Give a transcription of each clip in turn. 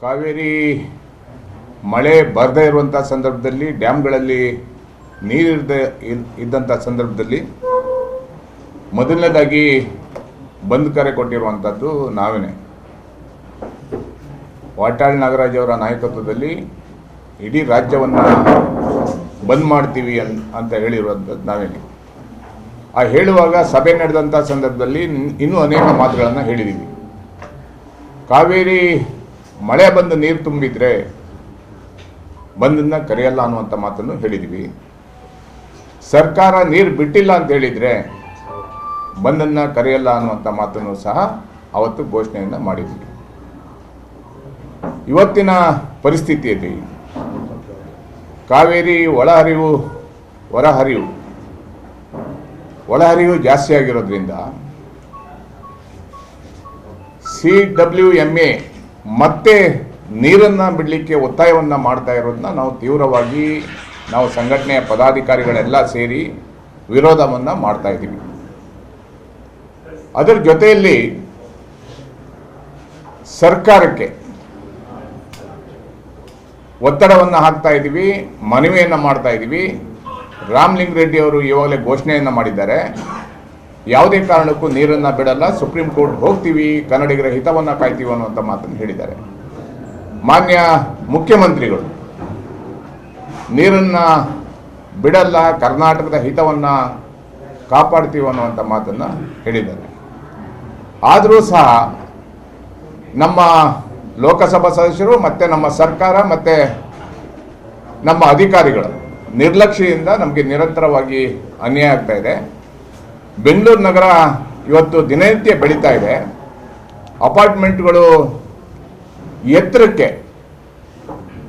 ಕಾವೇರಿ ಮಳೆ ಬರದೇ ಇರುವಂಥ ಸಂದರ್ಭದಲ್ಲಿ ಡ್ಯಾಮ್ಗಳಲ್ಲಿ ನೀರಿರದೇ ಇದ್ದಂಥ ಸಂದರ್ಭದಲ್ಲಿ ಮೊದಲನೇದಾಗಿ ಬಂದ್ ಕರೆ ಕೊಟ್ಟಿರುವಂಥದ್ದು ನಾವೇನೆ. ವಾಟಾಳ್ ನಾಗರಾಜ್ ಅವರ ನಾಯಕತ್ವದಲ್ಲಿ ಇಡೀ ರಾಜ್ಯವನ್ನು ಬಂದ್ ಮಾಡ್ತೀವಿ ಅಂತ ಹೇಳಿರುವಂಥದ್ದು ನಾವೇನೆ. ಆ ಹೇಳುವಾಗ ಸಭೆ ನಡೆದಂಥ ಸಂದರ್ಭದಲ್ಲಿ ಇನ್ನೂ ಅನೇಕ ಮಾತುಗಳನ್ನು ಹೇಳಿದ್ದೀವಿ. ಕಾವೇರಿ ಮಳೆ ಬಂದು ನೀರು ತುಂಬಿದರೆ ಬಂದನ್ನು ಕರೆಯಲ್ಲ ಅನ್ನುವಂಥ ಮಾತನ್ನು ಹೇಳಿದ್ದೀವಿ. ಸರ್ಕಾರ ನೀರು ಬಿಟ್ಟಿಲ್ಲ ಅಂತ ಹೇಳಿದರೆ ಬಂದನ್ನು ಕರೆಯಲ್ಲ ಅನ್ನುವಂಥ ಮಾತನ್ನು ಸಹ ಅವತ್ತು ಘೋಷಣೆಯನ್ನು ಮಾಡಿದ್ದೀವಿ. ಇವತ್ತಿನ ಪರಿಸ್ಥಿತಿಯಲ್ಲಿ ಕಾವೇರಿ ಒಳಹರಿವು ಜಾಸ್ತಿ ಆಗಿರೋದ್ರಿಂದ CWMA ಮತ್ತೆ ನೀರನ್ನು ಬಿಡಲಿಕ್ಕೆ ಒತ್ತಾಯವನ್ನು ಮಾಡ್ತಾ ಇರೋದನ್ನ ನಾವು ತೀವ್ರವಾಗಿ ಸಂಘಟನೆಯ ಪದಾಧಿಕಾರಿಗಳೆಲ್ಲ ಸೇರಿ ವಿರೋಧವನ್ನು ಮಾಡ್ತಾ ಇದ್ದೀವಿ. ಅದರ ಜೊತೆಯಲ್ಲಿ ಸರ್ಕಾರಕ್ಕೆ ಒತ್ತಡವನ್ನು ಹಾಕ್ತಾ ಇದ್ದೀವಿ, ಮನವಿಯನ್ನು ಮಾಡ್ತಾ ಇದ್ದೀವಿ. ರಾಮಲಿಂಗ ರೆಡ್ಡಿ ಅವರು ಇವಾಗಲೇ ಘೋಷಣೆಯನ್ನು ಮಾಡಿದ್ದಾರೆ, ಯಾವುದೇ ಕಾರಣಕ್ಕೂ ನೀರನ್ನು ಬಿಡಲ್ಲ, ಸುಪ್ರೀಂ ಕೋರ್ಟ್ ಹೋಗ್ತೀವಿ, ಕನ್ನಡಿಗರ ಹಿತವನ್ನು ಕಾಯ್ತೀವಿ ಅನ್ನುವಂಥ ಮಾತನ್ನು ಹೇಳಿದ್ದಾರೆ. ಮಾನ್ಯ ಮುಖ್ಯಮಂತ್ರಿಗಳು ನೀರನ್ನು ಬಿಡಲ್ಲ, ಕರ್ನಾಟಕದ ಹಿತವನ್ನು ಕಾಪಾಡ್ತೀವಿ ಅನ್ನುವಂಥ ಮಾತನ್ನು ಹೇಳಿದ್ದಾರೆ. ಆದರೂ ಸಹ ನಮ್ಮ ಲೋಕಸಭಾ ಸದಸ್ಯರು ಮತ್ತು ನಮ್ಮ ಸರ್ಕಾರ ಮತ್ತು ನಮ್ಮ ಅಧಿಕಾರಿಗಳು ನಿರ್ಲಕ್ಷ್ಯದಿಂದ ನಮಗೆ ನಿರಂತರವಾಗಿ ಅನ್ಯಾಯ ಆಗ್ತಾ ಇದೆ. ಬೆಂಗಳೂರು ನಗರ ಇವತ್ತು ದಿನನಿತ್ಯ ಬೆಳೀತಾ ಇದೆ. ಅಪಾರ್ಟ್ಮೆಂಟ್ಗಳು ಎತ್ತರಕ್ಕೆ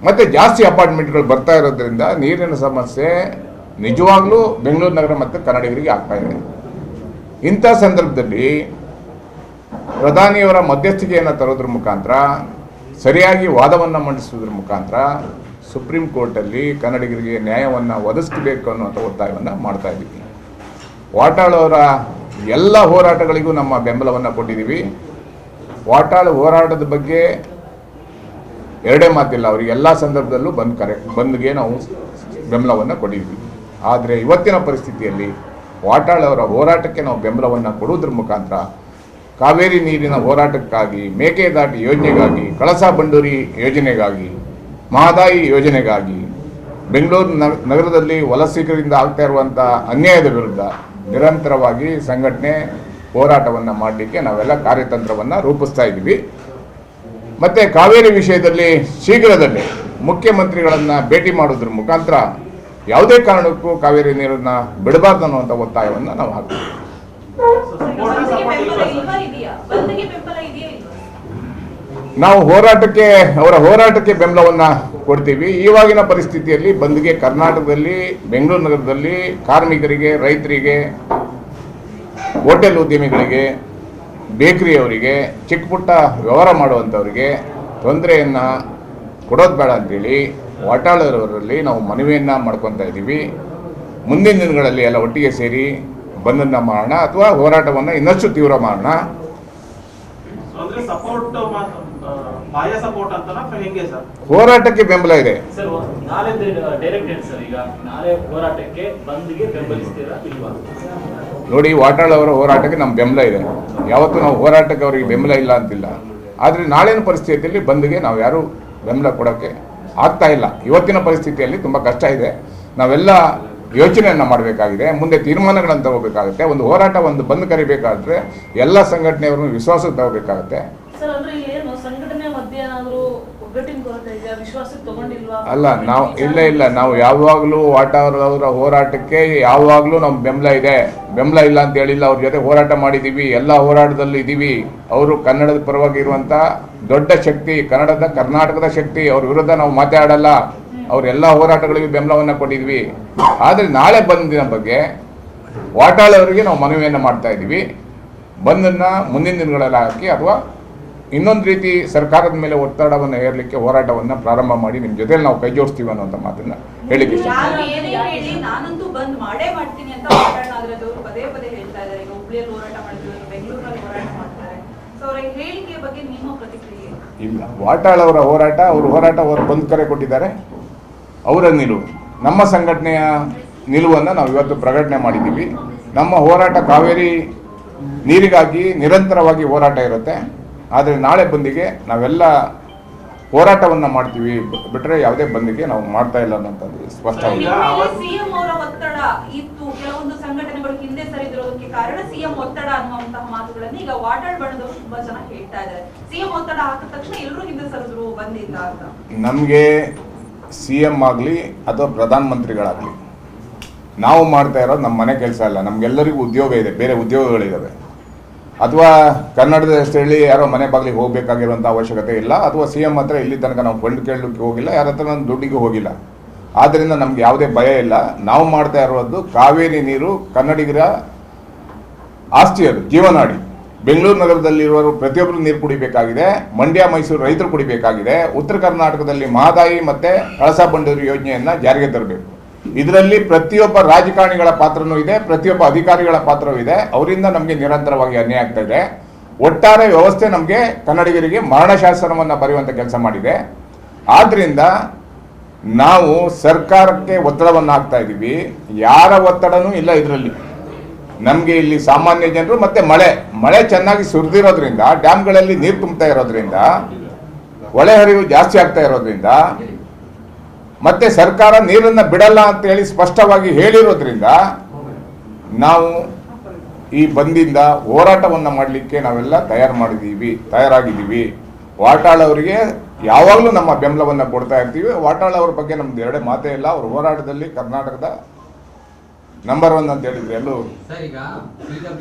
ಮತ್ತು ಜಾಸ್ತಿ ಅಪಾರ್ಟ್ಮೆಂಟ್ಗಳು ಬರ್ತಾ ಇರೋದ್ರಿಂದ ನೀರಿನ ಸಮಸ್ಯೆ ನಿಜವಾಗ್ಲೂ ಬೆಂಗಳೂರು ನಗರ ಮತ್ತು ಕನ್ನಡಿಗರಿಗೆ ಆಗ್ತಾ ಇದೆ. ಇಂಥ ಸಂದರ್ಭದಲ್ಲಿ ಪ್ರಧಾನಿಯವರ ಮಧ್ಯಸ್ಥಿಕೆಯನ್ನು ತರೋದ್ರ ಮುಖಾಂತರ, ಸರಿಯಾಗಿ ವಾದವನ್ನು ಮಂಡಿಸೋದ್ರ ಮುಖಾಂತರ ಸುಪ್ರೀಂ ಕೋರ್ಟಲ್ಲಿ ಕನ್ನಡಿಗರಿಗೆ ನ್ಯಾಯವನ್ನು ಒದಗಿಸಬೇಕು ಅನ್ನುವಂಥ ಒತ್ತಾಯವನ್ನು ಮಾಡ್ತಾ ಇದ್ದೀವಿ. ವಾಟಾಳ್ ಅವರ ಎಲ್ಲ ಹೋರಾಟಗಳಿಗೂ ನಮ್ಮ ಬೆಂಬಲವನ್ನು ಕೊಟ್ಟಿದ್ದೀವಿ. ವಾಟಾಳ್ ಹೋರಾಟದ ಬಗ್ಗೆ ಎರಡೇ ಮಾತಿಲ್ಲ, ಅವರಿಗೆ ಎಲ್ಲ ಸಂದರ್ಭದಲ್ಲೂ ಬಂದ್ಗೆ ನಾವು ಬೆಂಬಲವನ್ನು ಕೊಟ್ಟಿದ್ದೀವಿ. ಆದರೆ ಇವತ್ತಿನ ಪರಿಸ್ಥಿತಿಯಲ್ಲಿ ವಾಟಾಳ್ ಅವರ ಹೋರಾಟಕ್ಕೆ ನಾವು ಬೆಂಬಲವನ್ನು ಕೊಡುವುದ್ರ ಮುಖಾಂತರ ಕಾವೇರಿ ನೀರಿನ ಹೋರಾಟಕ್ಕಾಗಿ, ಮೇಕೆದಾಟು ಯೋಜನೆಗಾಗಿ, ಕಳಸಾ ಬಂಡೂರಿ ಯೋಜನೆಗಾಗಿ, ಮಹದಾಯಿ ಯೋಜನೆಗಾಗಿ, ಬೆಂಗಳೂರು ನಗರದಲ್ಲಿ ವಲಸಿಗರಿಂದ ಆಗ್ತಾ ಇರುವಂಥ ಅನ್ಯಾಯದ ವಿರುದ್ಧ ನಿರಂತರವಾಗಿ ಸಂಘಟನೆ ಹೋರಾಟವನ್ನು ಮಾಡಲಿಕ್ಕೆ ನಾವೆಲ್ಲ ಕಾರ್ಯತಂತ್ರವನ್ನು ರೂಪಿಸ್ತಾ ಇದ್ದೀವಿ. ಮತ್ತು ಕಾವೇರಿ ವಿಷಯದಲ್ಲಿ ಶೀಘ್ರದಲ್ಲೇ ಮುಖ್ಯಮಂತ್ರಿಗಳನ್ನು ಭೇಟಿ ಮಾಡೋದ್ರ ಮುಖಾಂತರ ಯಾವುದೇ ಕಾರಣಕ್ಕೂ ಕಾವೇರಿ ನೀರನ್ನು ಬಿಡಬಾರ್ದು ಅನ್ನುವಂಥ ಒತ್ತಾಯವನ್ನು ನಾವು ಹಾಕ್ತೀವಿ. ನಾವು ಅವರ ಹೋರಾಟಕ್ಕೆ ಬೆಂಬಲವನ್ನು ಕೊಡ್ತೀವಿ. ಇವಾಗಿನ ಪರಿಸ್ಥಿತಿಯಲ್ಲಿ ಬಂದ್ಗೆ ಕರ್ನಾಟಕದಲ್ಲಿ, ಬೆಂಗಳೂರು ನಗರದಲ್ಲಿ ಕಾರ್ಮಿಕರಿಗೆ, ರೈತರಿಗೆ, ಹೋಟೆಲ್ ಉದ್ಯಮಿಗಳಿಗೆ, ಬೇಕರಿಯವರಿಗೆ, ಚಿಕ್ಕ ಪುಟ್ಟ ವ್ಯವಹಾರ ಮಾಡುವಂಥವರಿಗೆ ತೊಂದರೆಯನ್ನು ಕೊಡೋದು ಬೇಡ ಅಂತೇಳಿ ವಾಟಾಳರವರಲ್ಲಿ ನಾವು ಮನವಿಯನ್ನು ಮಾಡ್ಕೊತಾ ಇದ್ದೀವಿ. ಮುಂದಿನ ದಿನಗಳಲ್ಲಿ ಎಲ್ಲ ಒಟ್ಟಿಗೆ ಸೇರಿ ಬಂದನ್ನು ಮಾಡೋಣ ಅಥವಾ ಹೋರಾಟವನ್ನು ಇನ್ನಷ್ಟು ತೀವ್ರ ಮಾಡೋಣ. ಹೋರಾಟಕ್ಕೆ ಬೆಂಬಲ ಇದೆ. ನೋಡಿ, ವಾಟಾಳ್ ಅವರ ಹೋರಾಟಕ್ಕೆ ನಮ್ಮ ಬೆಂಬಲ ಇದೆ. ಯಾವತ್ತೂ ನಾವು ಹೋರಾಟಕ್ಕೆ ಅವರಿಗೆ ಬೆಂಬಲ ಇಲ್ಲ ಅಂತಿಲ್ಲ. ಆದರೆ ನಾಳಿನ ಪರಿಸ್ಥಿತಿಯಲ್ಲಿ ಬಂದ್ಗೆ ನಾವು ಯಾರೂ ಬೆಂಬಲ ಕೊಡೋಕ್ಕೆ ಆಗ್ತಾ ಇಲ್ಲ. ಇವತ್ತಿನ ಪರಿಸ್ಥಿತಿಯಲ್ಲಿ ತುಂಬ ಕಷ್ಟ ಇದೆ. ನಾವೆಲ್ಲ ಯೋಚನೆಯನ್ನು ಮಾಡಬೇಕಾಗಿದೆ, ಮುಂದೆ ತೀರ್ಮಾನಗಳನ್ನು ತಗೋಬೇಕಾಗುತ್ತೆ. ಒಂದು ಹೋರಾಟ, ಒಂದು ಬಂದ್ ಕರಿಬೇಕಾದ್ರೆ ಎಲ್ಲ ಸಂಘಟನೆಯವ್ರನ್ನು ವಿಶ್ವಾಸಕ್ಕೆ ತಗೋಬೇಕಾಗುತ್ತೆ. ಅಲ್ಲ, ನಾವು ಇಲ್ಲ ನಾವು ಯಾವಾಗಲೂ ವಾಟಾಳ್ ಅವರ ಹೋರಾಟಕ್ಕೆ ಯಾವಾಗಲೂ ನಮ್ಮ ಬೆಂಬಲ ಇದೆ. ಬೆಂಬಲ ಇಲ್ಲ ಅಂತ ಹೇಳಿಲ್ಲ. ಅವ್ರ ಜೊತೆ ಹೋರಾಟ ಮಾಡಿದ್ದೀವಿ, ಎಲ್ಲ ಹೋರಾಟದಲ್ಲಿ ಇದ್ದೀವಿ. ಅವರು ಕನ್ನಡದ ಪರವಾಗಿ ಇರುವಂಥ ದೊಡ್ಡ ಶಕ್ತಿ, ಕರ್ನಾಟಕದ ಶಕ್ತಿ. ಅವ್ರ ವಿರುದ್ಧ ನಾವು ಮಾತಾಡಲ್ಲ. ಅವರೆಲ್ಲ ಹೋರಾಟಗಳಿಗೂ ಬೆಂಬಲವನ್ನು ಕೊಟ್ಟಿದ್ವಿ. ಆದರೆ ನಾಳೆ ಬಂದಿನ ಬಗ್ಗೆ ವಾಟಾಳ್ ಅವರಿಗೆ ನಾವು ಮನವಿಯನ್ನು ಮಾಡ್ತಾ ಇದ್ದೀವಿ. ಬಂದನ್ನು ಮುಂದಿನ ದಿನಗಳಲ್ಲಿ ಹಾಕಿ ಅಥವಾ ಇನ್ನೊಂದು ರೀತಿ ಸರ್ಕಾರದ ಮೇಲೆ ಒತ್ತಡವನ್ನು ಹೇರಲಿಕ್ಕೆ ಹೋರಾಟವನ್ನು ಪ್ರಾರಂಭ ಮಾಡಿ ನಿಮ್ಮ ಜೊತೆ ನಾವು ಕೈ ಜೋಡಿಸ್ತೀವಿ ಅನ್ನೋಂಥ ಮಾತನ್ನು ಹೇಳಿಕೆ ಇಲ್ಲ, ವಾಟಾಳ್ ಅವರ ಹೋರಾಟ, ಅವರು ಬಂದ್ ಕರೆ ಕೊಟ್ಟಿದ್ದಾರೆ, ಅವರ ನಿಲುವು. ನಮ್ಮ ಸಂಘಟನೆಯ ನಿಲುವನ್ನು ನಾವು ಇವತ್ತು ಪ್ರಕಟಣೆ ಮಾಡಿದ್ದೀವಿ. ನಮ್ಮ ಹೋರಾಟ ಕಾವೇರಿ ನೀರಿಗಾಗಿ ನಿರಂತರವಾಗಿ ಹೋರಾಟ ಇರುತ್ತೆ. ಆದರೆ ನಾಳೆ ಬಂದಿಗೆ ನಾವೆಲ್ಲ ಹೋರಾಟವನ್ನು ಮಾಡ್ತೀವಿ, ಬಿಟ್ಟರೆ ಯಾವುದೇ ಬಂದಿಗೆ ನಾವು ಮಾಡ್ತಾ ಇಲ್ಲ ಅನ್ನೋಂಥದ್ದು ಸ್ಪಷ್ಟವಾಗಿ. ಸಿಎಂ ಅವರ ಒತ್ತಡ ಇತ್ತು, ಕೆಲವೊಂದು ಸಂಘಟನೆಗಳು ಹಿಂದೆ ಸರಿದಿರೋದಕ್ಕೆ ಕಾರಣ ಸಿಎಂ ಒತ್ತಡ ಅನ್ನುವಂತಹ ಮಾತುಗಳನ್ನು ಈಗ ವಾಟಾಳ್ ಬಣದವರು ತುಂಬಾ ಜನ ಹೇಳ್ತಾ ಇದ್ದಾರೆ. ಸಿಎಂ ಒತ್ತಡ ಹಾಕಿದ ತಕ್ಷಣ ಎಲ್ಲರೂ ಹಿಂದೆ ಸರಿದ್ರು ಬಂದಿಲ್ಲ ಅಂತ. ನಮಗೆ ಸಿಎಂ ಆಗಲಿ ಅಥವಾ ಪ್ರಧಾನಮಂತ್ರಿಗಳಾಗಲಿ ನಾವು ಮಾಡ್ತಾ ಇರೋದು ನಮ್ಮ ಮನೆ ಕೆಲಸ ಅಲ್ಲ. ನಮಗೆಲ್ಲರಿಗೂ ಉದ್ಯೋಗ ಇದೆ, ಬೇರೆ ಉದ್ಯೋಗಗಳಿದ್ದಾವೆ. ಅಥವಾ ಕನ್ನಡದಷ್ಟು ಹೇಳಿ ಯಾರೋ ಮನೆ ಬಾಗಿಲಿಗೆ ಹೋಗಬೇಕಾಗಿರುವಂಥ ಅವಶ್ಯಕತೆ ಇಲ್ಲ. ಅಥವಾ ಸಿಎಂ ಹತ್ರ ಇಲ್ಲಿ ತನಕ ನಾವು ಫಂಡ್ ಕೇಳಲಿಕ್ಕೆ ಹೋಗಿಲ್ಲ, ಯಾರ ಹತ್ರ ನಾನು ದುಡ್ಡಿಗೂ ಹೋಗಿಲ್ಲ. ಆದ್ದರಿಂದ ನಮ್ಗೆ ಯಾವುದೇ ಭಯ ಇಲ್ಲ. ನಾವು ಮಾಡ್ತಾ ಇರೋದು ಕಾವೇರಿ ನೀರು ಕನ್ನಡಿಗರ ಆಸ್ತಿ, ಅದು ಜೀವನಾಡಿ. ಬೆಂಗಳೂರು ನಗರದಲ್ಲಿರುವವರು ಪ್ರತಿಯೊಬ್ಬರು ನೀರು ಕುಡಿಬೇಕಾಗಿದೆ. ಮಂಡ್ಯ ಮೈಸೂರು ರೈತರು ಕುಡಿಬೇಕಾಗಿದೆ. ಉತ್ತರ ಕರ್ನಾಟಕದಲ್ಲಿ ಮಹದಾಯಿ ಮತ್ತು ಕಳಸಾ ಬಂಡೂರಿ ಯೋಜನೆಯನ್ನು ಜಾರಿಗೆ ತರಬೇಕು. ಇದರಲ್ಲಿ ಪ್ರತಿಯೊಬ್ಬ ರಾಜಕಾರಣಿಗಳ ಪಾತ್ರನೂ ಇದೆ, ಪ್ರತಿಯೊಬ್ಬ ಅಧಿಕಾರಿಗಳ ಪಾತ್ರವೂ ಇದೆ. ಅವರಿಂದ ನಮಗೆ ನಿರಂತರವಾಗಿ ಅನ್ಯಾಯ ಆಗ್ತಾ ಇದೆ. ಒಟ್ಟಾರೆ ವ್ಯವಸ್ಥೆ ನಮಗೆ ಕನ್ನಡಿಗರಿಗೆ ಮರಣ ಶಾಸನವನ್ನು ಬರೆಯುವಂಥ ಕೆಲಸ ಮಾಡಿದೆ. ಆದ್ದರಿಂದ ನಾವು ಸರ್ಕಾರಕ್ಕೆ ಒತ್ತಡವನ್ನು ಹಾಕ್ತಾ ಇದ್ದೀವಿ. ಯಾರ ಒತ್ತಡನೂ ಇಲ್ಲ ಇದರಲ್ಲಿ. ನಮಗೆ ಇಲ್ಲಿ ಸಾಮಾನ್ಯ ಜನರು ಮತ್ತೆ ಮಳೆ ಚೆನ್ನಾಗಿ ಸುರಿದಿರೋದ್ರಿಂದ, ಡ್ಯಾಮ್ಗಳಲ್ಲಿ ನೀರು ತುಂಬ್ತಾ ಇರೋದ್ರಿಂದ, ಒಳೆ ಹರಿವು ಜಾಸ್ತಿ ಆಗ್ತಾ ಇರೋದ್ರಿಂದ, ಮತ್ತೆ ಸರ್ಕಾರ ನೀರನ್ನು ಬಿಡಲ್ಲ ಅಂತ ಹೇಳಿ ಸ್ಪಷ್ಟವಾಗಿ ಹೇಳಿರೋದ್ರಿಂದ ನಾವು ಈ ಬಂದಿಂದ ಹೋರಾಟವನ್ನು ಮಾಡಲಿಕ್ಕೆ ನಾವೆಲ್ಲ ತಯಾರಾಗಿದ್ದೀವಿ. ವಾಟಾಳ್ ಅವರಿಗೆ ಯಾವಾಗಲೂ ನಮ್ಮ ಬೆಂಬಲವನ್ನು ಕೊಡ್ತಾ ಇರ್ತೀವಿ. ವಾಟಾಳ್ ಅವ್ರ ಬಗ್ಗೆ ನಮ್ದು ಎರಡೇ ಮಾತೇ ಇಲ್ಲ. ಅವ್ರ ಹೋರಾಟದಲ್ಲಿ ಕರ್ನಾಟಕದ ನಂಬರ್ 1 ಅಂತ ಹೇಳಿದ್ರು ಎಲ್ಲೂ.